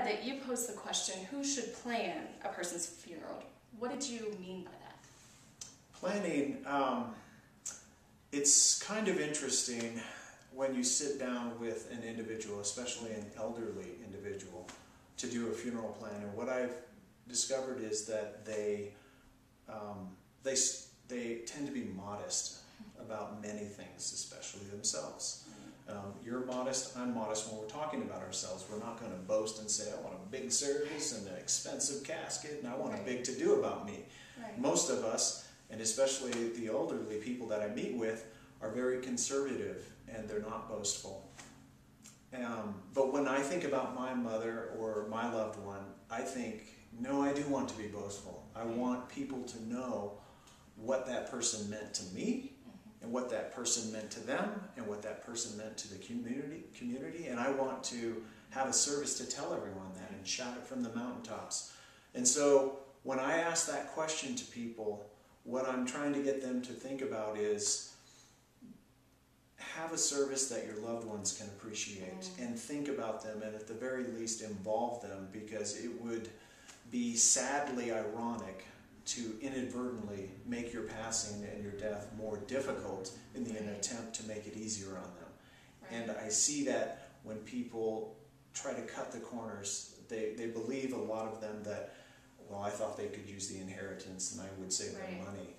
read that you posed the question, who should plan a person's funeral? What did you mean by that? Planning, it's kind of interesting when you sit down with an individual, especially an elderly individual, to do a funeral plan. And what I've discovered is that they tend to be modest about many things, especially themselves. You're modest, I'm modest when we're talking about ourselves. We're not going to boast and say, I want a big service and an expensive casket and I want a big to-do about me. Right. Most of us, and especially the elderly people that I meet with, are very conservative and they're not boastful. But when I think about my mother or my loved one, I think, no, I do want to be boastful. I want people to know what that person meant to me, and what that person meant to them, and what that person meant to the community, and I want to have a service to tell everyone that and shout it from the mountaintops. And so when I ask that question to people, what I'm trying to get them to think about is have a service that your loved ones can appreciate and think about them, and at the very least involve them, because it would be sadly ironic to inadvertently make your passing and your death more difficult in an attempt to make it easier on them. Right. And I see that when people try to cut the corners, they believe, a lot of them, that, well, I thought they could use the inheritance and I would save them money.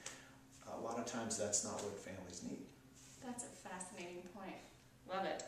A lot of times that's not what families need. That's a fascinating point. Love it.